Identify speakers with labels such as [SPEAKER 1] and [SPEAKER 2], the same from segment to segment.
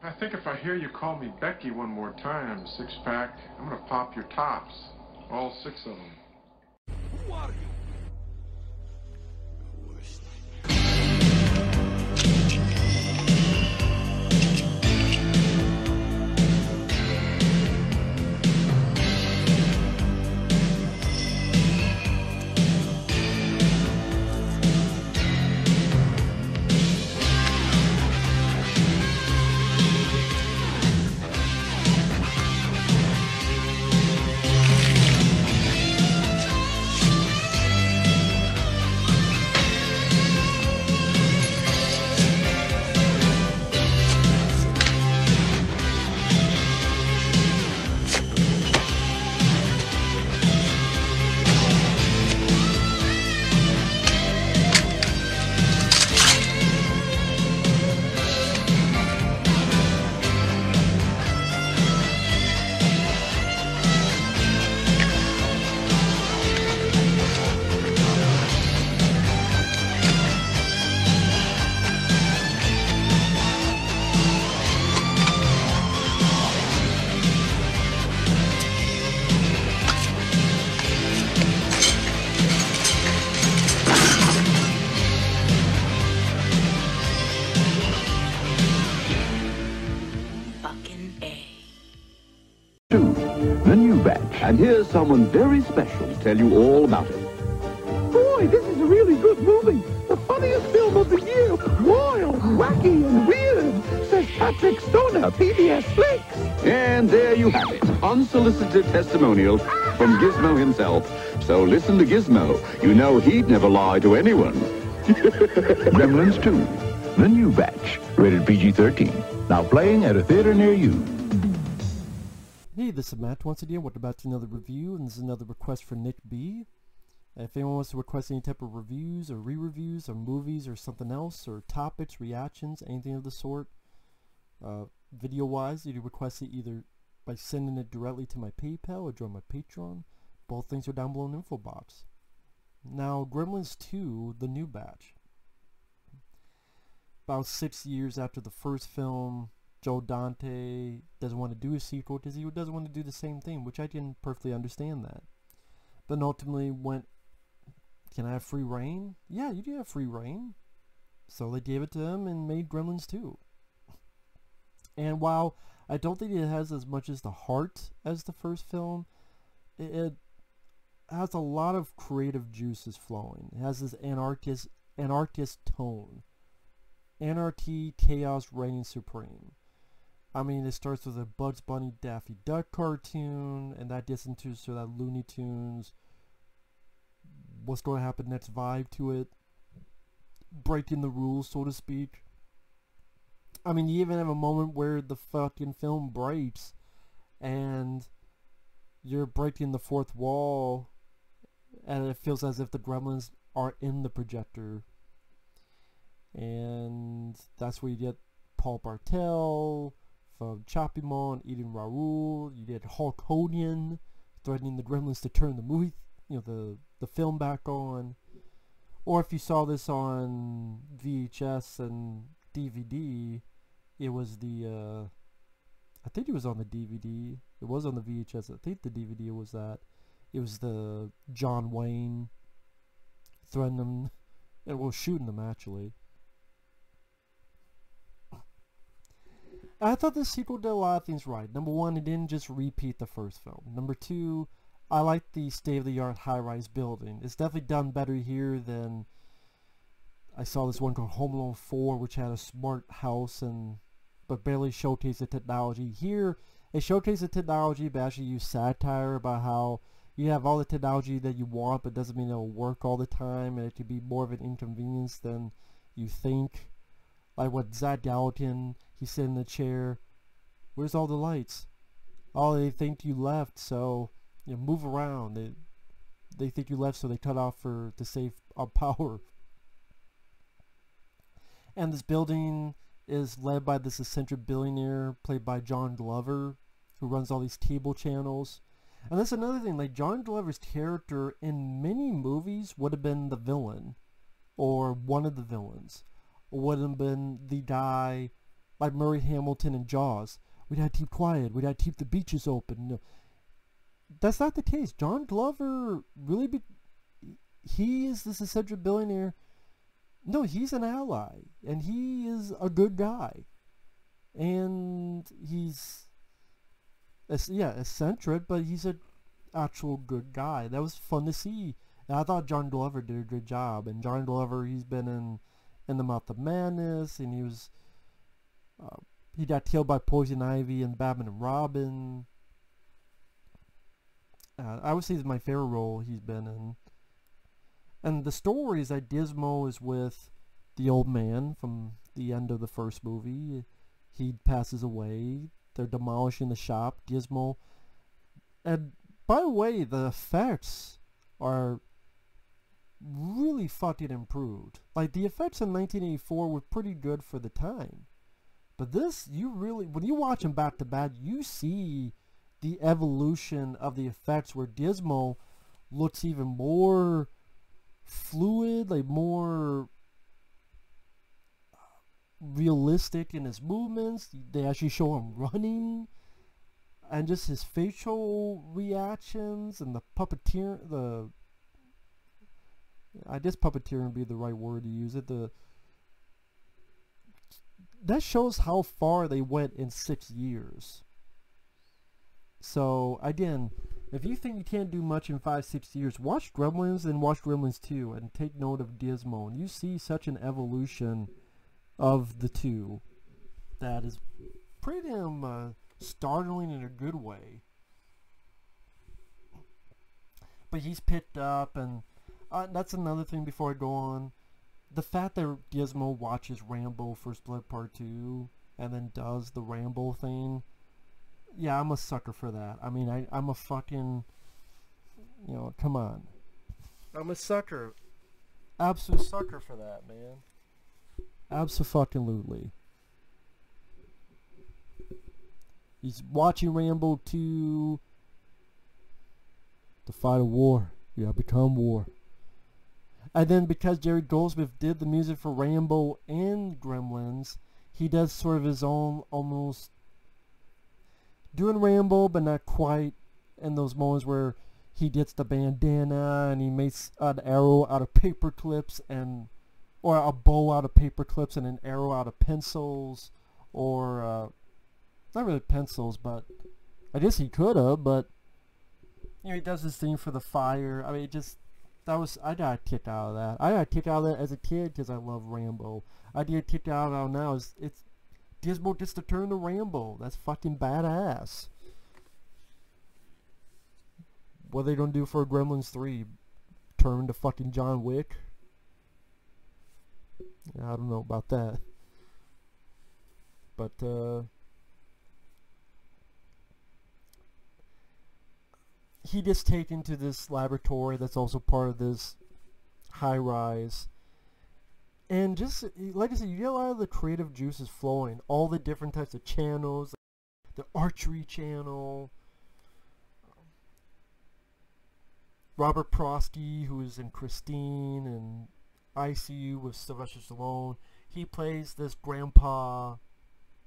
[SPEAKER 1] I think if I hear you call me Becky one more time, six-pack, I'm gonna pop your tops. All 6 of them.
[SPEAKER 2] Who are you?
[SPEAKER 3] The new batch. And here's someone very special to tell you all about it.
[SPEAKER 4] Boy, this is a really good movie. The funniest film of the year. Wild, wacky, and weird, says Patrick Stoner, PBS Flicks.
[SPEAKER 3] And there you have it. Unsolicited testimonial from Gizmo himself. So listen to Gizmo. You know he'd never lie to anyone.
[SPEAKER 5] Gremlins 2, the new batch. Rated PG-13. Now playing at a theater near you.
[SPEAKER 6] Hey, this is Matt once again. We're about to another review, and this is another request for Nick B. If anyone wants to request any type of reviews or re-reviews or movies or something else or topics, reactions, anything of the sort, video-wise, you can request it either by sending it directly to my PayPal or join my Patreon. Both things are down below in the info box. Now, Gremlins 2, the new batch. About 6 years after the first film, Joe Dante doesn't want to do a sequel because he doesn't want to do the same thing, which I can perfectly understand that. But ultimately went, can I have free reign? Yeah, you do have free reign. So they gave it to him and made Gremlins 2. And while I don't think it has as much as the heart as the first film, it has a lot of creative juices flowing. It has this anarchist tone. Anarchy, chaos reigning supreme. I mean, it starts with a Bugs Bunny Daffy Duck cartoon, and that gets into sort of that Looney Tunes, what's going to happen next vibe to it. Breaking the rules, so to speak. I mean, you even have a moment where the fucking film breaks, and you're breaking the fourth wall, and it feels as if the Gremlins are in the projector. And that's where you get Paul Bartel from Choppymon eating Raoul. You get Hulk Hogan threatening the Gremlins to turn the movie, the film back on. Or if you saw this on VHS and DVD, it was the, I think it was on the DVD. It was on the VHS. I think the DVD was that. It was the John Wayne threatening them, and well, shooting them actually. I thought this sequel did a lot of things right. Number one, it didn't just repeat the first film. Number two, I like the state-of-the-art high-rise building. It's definitely done better here than I saw this one called Home Alone 4, which had a smart house but barely showcased the technology. Here, it showcased the technology, but actually used satire about how you have all the technology that you want, but doesn't mean it'll work all the time, and it could be more of an inconvenience than you think. Like what Zach Galligan, he's sitting in the chair. Where's all the lights? Oh, they think you left, so move around. They think you left, so they cut off to save power. And this building is led by this eccentric billionaire played by John Glover, who runs all these cable channels. And that's another thing, like John Glover's character in many movies would have been the villain, or one of the villains. Would have been the guy like Murray Hamilton in Jaws. We gotta keep quiet. We gotta keep the beaches open. No, that's not the case. John Glover really he is this eccentric billionaire. No, he's an ally, and he is a good guy, and he's eccentric, but he's an actual good guy. That was fun to see. And I thought John Glover did a good job. And John Glover, he's been in The Mouth of Madness, and he got killed by Poison Ivy in Batman and Robin. I would say it's my favorite role he's been in. And the story is that Gizmo is with the old man from the end of the first movie. He passes away. They're demolishing the shop. Gizmo. And by the way, the effects are really fucking improved. Like, the effects in 1984 were pretty good for the time. But this, when you watch them back to back, you see the evolution of the effects where Gizmo looks even more fluid, like more realistic in his movements. They actually show him running, and just his facial reactions and the puppeteer. I guess puppeteering would be the right word to use it. That shows how far they went in 6 years. So again, if you think you can't do much in 5-6 years, watch Gremlins and watch Gremlins 2 and take note of Gizmo, and you see such an evolution of the two that is pretty startling in a good way. But he's picked up, and that's another thing before I go on. The fact that Gizmo watches Rambo First Blood Part 2 and then does the Rambo thing, yeah, I'm a sucker for that. I mean, I'm a fucking, come on. I'm a sucker. Absolute sucker for that, man. Abso-fucking-lutely. He's watching Rambo 2 to fight a war. Yeah, become war. And then because Jerry Goldsmith did the music for Rambo and Gremlins, he does sort of his own, almost doing Rambo, but not quite, in those moments where he gets the bandana and he makes an arrow out of paper clips, or a bow out of paper clips and an arrow out of pencils, or not really pencils, but I guess he could have, but he does this thing for the fire. I mean, I got a kick out of that. I got a kick out of that as a kid because I love Rambo. I get a kick out of it now. It's Gizmo gets to turn to Rambo. That's fucking badass. What are they gonna do for Gremlins 3? Turn to fucking John Wick? Yeah, I don't know about that. But he gets taken to this laboratory that's also part of this high rise. And just, like I said, you get a lot of the creative juices flowing. All the different types of channels. The archery channel. Robert Prosky, who is in Christine and ICU with Sylvester Stallone. He plays this grandpa,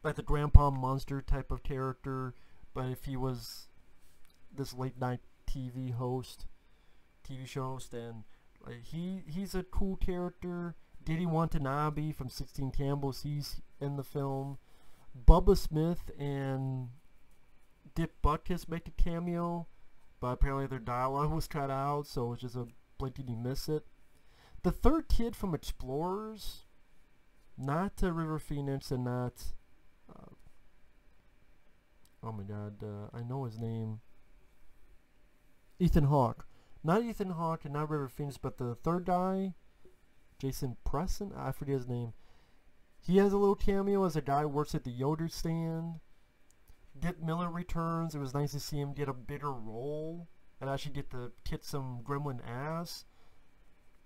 [SPEAKER 6] like the grandpa monster type of character. But if he was this late night TV show host, and like, he's a cool character. Diddy Watanabe from 16 Candles, he's in the film. Bubba Smith and Dick Butkus make a cameo, but apparently their dialogue was cut out, so it's just a blink and you miss it. The third kid from Explorers, not River Phoenix and not oh my god, I know his name. Ethan Hawke. Not Ethan Hawke and not River Phoenix, but the third guy, Jason Preston? I forget his name. He has a little cameo as a guy who works at the yogurt stand. Dick Miller returns. It was nice to see him get a bigger role and actually get to kick some gremlin ass.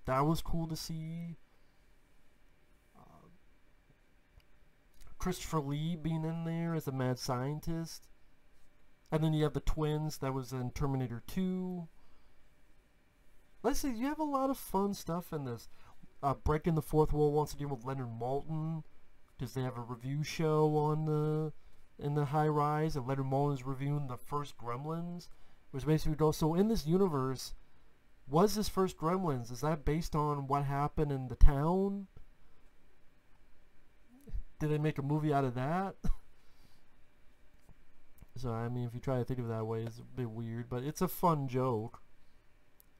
[SPEAKER 6] That was cool to see. Christopher Lee being in there as a mad scientist. And then you have the twins that was in Terminator 2. Let's see, you have a lot of fun stuff in this. Breaking the Fourth Wall once again with Leonard Maltin. Does they have a review show on the in the high rise? And Leonard Maltin's reviewing the first Gremlins, which basically goes, so in this universe, was this first Gremlins? Is that based on what happened in the town? Did they make a movie out of that? So, I mean, if you try to think of it that way, it's a bit weird, but it's a fun joke.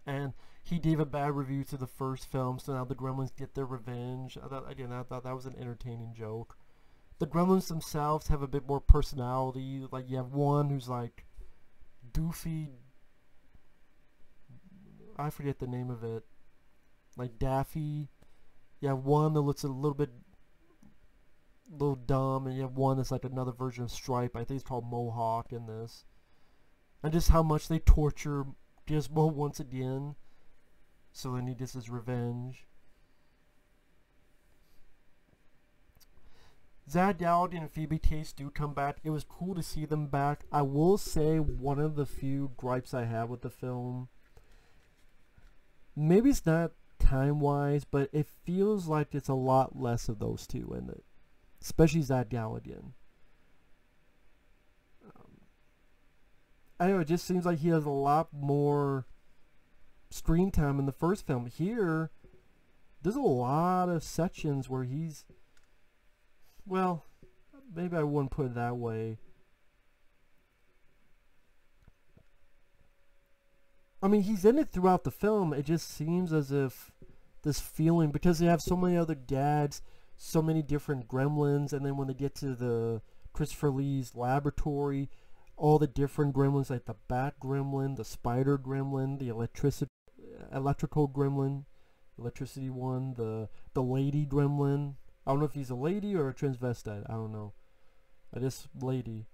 [SPEAKER 6] And he gave a bad review to the first film, so now the Gremlins get their revenge. I thought that was an entertaining joke. The Gremlins themselves have a bit more personality. Like, you have one who's like goofy, I forget the name of it, like Daffy. You have one that looks a little dumb, and you have one that's like another version of Stripe. I think it's called Mohawk in this. And just how much they torture Gizmo once again, so then he gets his revenge. Zad Galligan and Phoebe Cates do come back. It was cool to see them back. I will say one of the few gripes I have with the film, maybe it's not time-wise, but it feels like it's a lot less of those two in it. Especially Zad Galligan. I don't know, it just seems like he has a lot more screen time in the first film. Here, there's a lot of sections where he's, well, maybe I wouldn't put it that way. I mean, he's in it throughout the film. It just seems as if this feeling, because they have so many other dads, so many different Gremlins, and then when they get to the Christopher Lee's laboratory, all the different Gremlins, like the Bat Gremlin, the Spider Gremlin, the electrical Gremlin, electricity one, the Lady Gremlin. I don't know if he's a lady or a transvestite. I don't know. I just lady.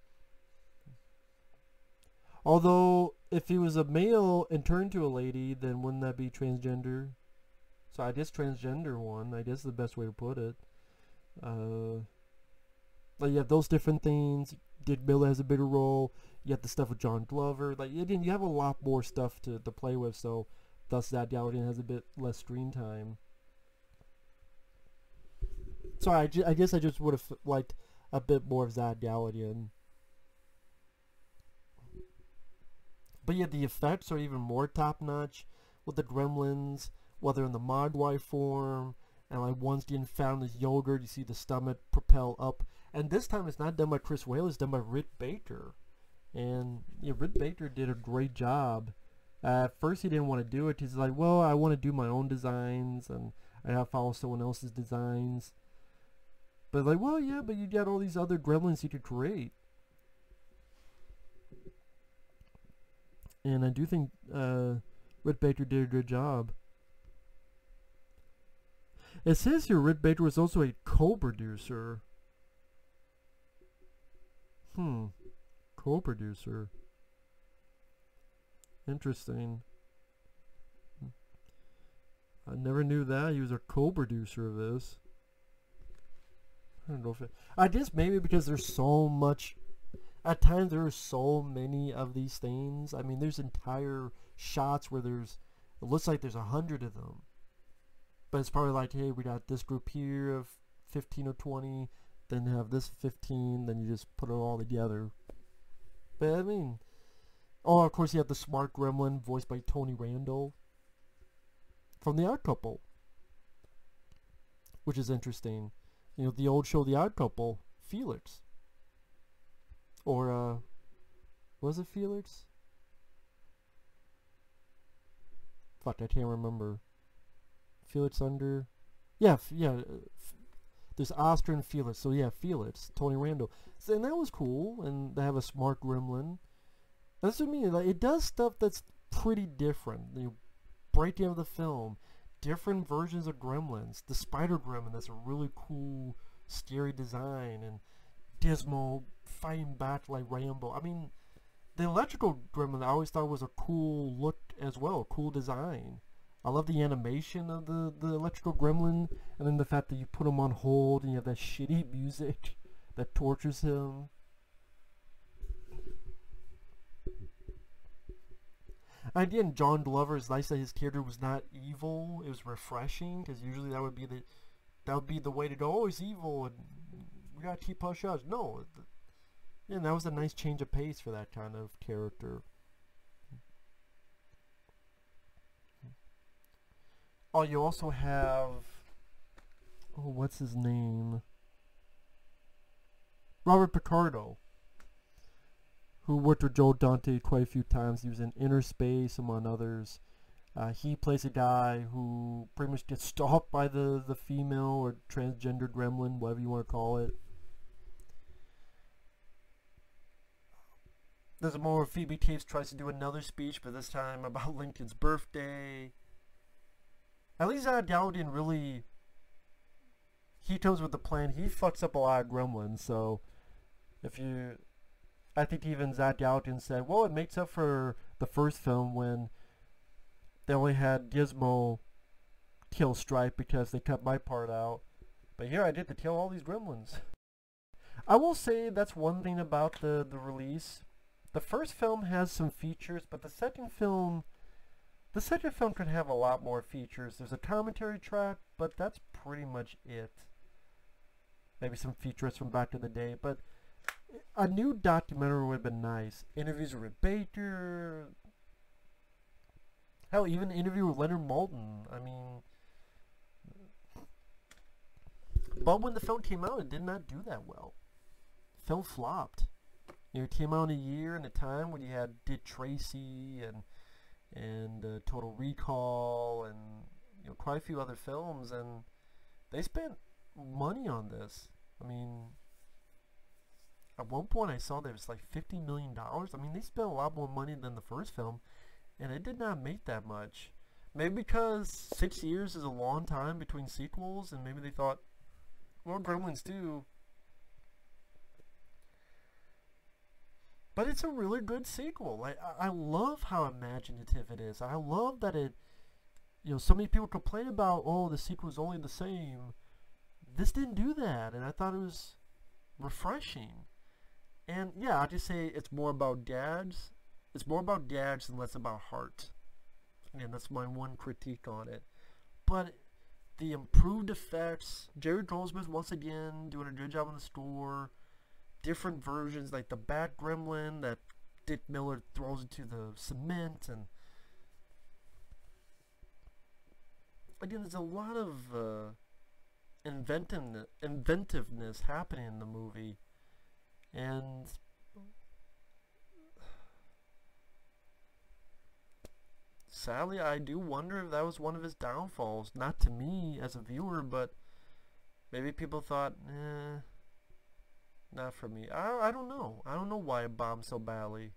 [SPEAKER 6] Although, if he was a male and turned to a lady, then wouldn't that be transgender? So I guess transgender one. I guess is the best way to put it. Like you have those different things. Dick Miller has a bigger role. You have the stuff with John Glover. Like you have a lot more stuff to play with. So thus that Galligan has a bit less screen time. So I guess I just would have liked a bit more of Zad Galligan. But yeah, the effects are even more top-notch with the Gremlins, whether in the Mogwai form, and like one's getting found in his yogurt, you see the stomach propel up. And this time it's not done by Chris Whale, it's done by Rick Baker. And yeah, Rick Baker did a great job. At first he didn't want to do it. He's like, well, I want to do my own designs, and I have to follow someone else's designs. But like, well, yeah, but you got all these other Gremlins you could create. And I do think Rick Baker did a good job. It says here Rick Baker was also a co-producer. Co-producer. Interesting. I never knew that. He was a co-producer of this. I don't know if I guess maybe because there's so much. At times there are so many of these things. I mean, there's entire shots where it looks like there's 100 of them. But it's probably like, hey, we got this group here of 15 or 20, then have this 15, then you just put it all together. But I mean, oh, of course you have the smart Gremlin voiced by Tony Randall from The Odd Couple, which is interesting. You know, the old show The Odd Couple, Felix. Or, was it Felix? Fuck, I can't remember. Felix under... Yeah, there's Oscar and Felix. So yeah, Felix, Tony Randall. So, and that was cool, and they have a smart Gremlin. That's what I mean. Like, it does stuff that's pretty different. You break into the film, different versions of Gremlins. The Spider Gremlin, that's a really cool, scary design, and Gizmo fighting back like Rambo. I mean, the electrical Gremlin I always thought was a cool look as well, cool design. I love the animation of the electrical Gremlin, and then the fact that you put him on hold and you have that shitty music that tortures him. Again, John Glover, it's nice that his character was not evil. It was refreshing, because usually that would be the way to go. Oh, he's evil, and we gotta keep hush hush. No, yeah, that was a nice change of pace for that kind of character. Oh, you also have, oh, what's his name? Robert Picardo, who worked with Joe Dante quite a few times. He was in Inner Space, among others. He plays a guy who pretty much gets stalked by the female or transgender gremlin, whatever you want to call it. There's a moment where Phoebe Cates tries to do another speech, but this time about Lincoln's birthday. At least Galligan really, he comes with the plan. He fucks up a lot of gremlins, so if you, I think even Zach Galligan said, well, it makes up for the first film when they only had Gizmo kill Stripe because they cut my part out. But here I did to kill all these gremlins. I will say that's one thing about the release. The first film has some features, but the second film could have a lot more features. There's a commentary track, but that's pretty much it. Maybe some features from back in the day, but a new documentary would have been nice. Interviews with Baker. Hell, even an interview with Leonard Maltin. I mean, but when the film came out, it did not do that well. The film flopped. You know, it came out in a year and a time when you had Dick Tracy and Total Recall and, you know, quite a few other films, and they spent money on this. I mean, at one point I saw there was like $50 million. I mean, they spent a lot more money than the first film, and it did not make that much. Maybe because 6 years is a long time between sequels, and maybe they thought, well, Gremlins 2. But it's a really good sequel. I love how imaginative it is. I love that it, you know, so many people complain about, oh, the sequel's only the same. This didn't do that, and I thought it was refreshing. And yeah, I'll just say it's more about dads. It's more about dads and less about heart. And that's my one critique on it. But the improved effects, Jerry Goldsmith once again doing a good job in the score. Different versions, like the Bat Gremlin that Dick Miller throws into the cement, and again, there's a lot of inventiveness happening in the movie, and sadly, I do wonder if that was one of his downfalls. Not to me as a viewer, but maybe people thought, not for me. I don't know. I don't know why it bombed so badly.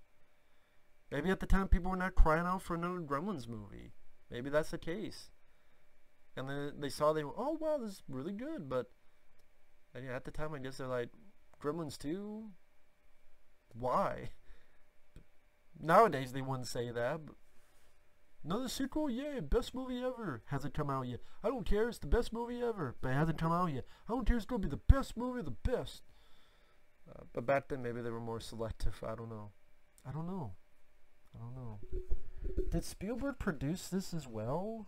[SPEAKER 6] Maybe at the time people were not crying out for another Gremlins movie. Maybe that's the case. And then they saw, they were, oh wow, this is really good. But yeah, at the time I guess they're like, Gremlins 2? Why? Nowadays they wouldn't say that. But another sequel? Yay, best movie ever. Hasn't come out yet. I don't care, it's the best movie ever. But it hasn't come out yet. I don't care, it's going to be the best movie, the best. But back then maybe they were more selective. I don't know. I don't know. I don't know. Did Spielberg produce this as well?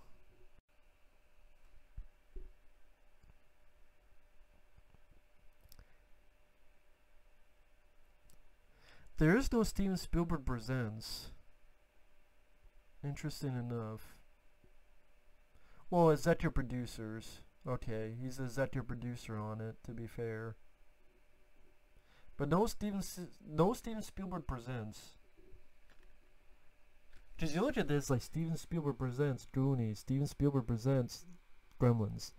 [SPEAKER 6] There is no Steven Spielberg Presents. Interesting enough. Well, executive producers. Okay, he's a executive producer on it, to be fair. But no Steven Spielberg Presents. Because you look at this, like Steven Spielberg Presents Goonies, Steven Spielberg Presents Gremlins.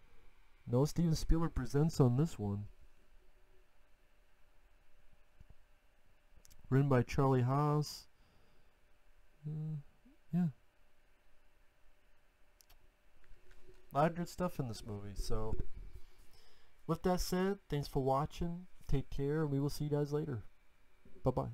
[SPEAKER 6] No Steven Spielberg Presents on this one. Written by Charlie Haas. Yeah. A lot of good stuff in this movie. So, with that said, thanks for watching. Take care, and we will see you guys later. Bye-bye.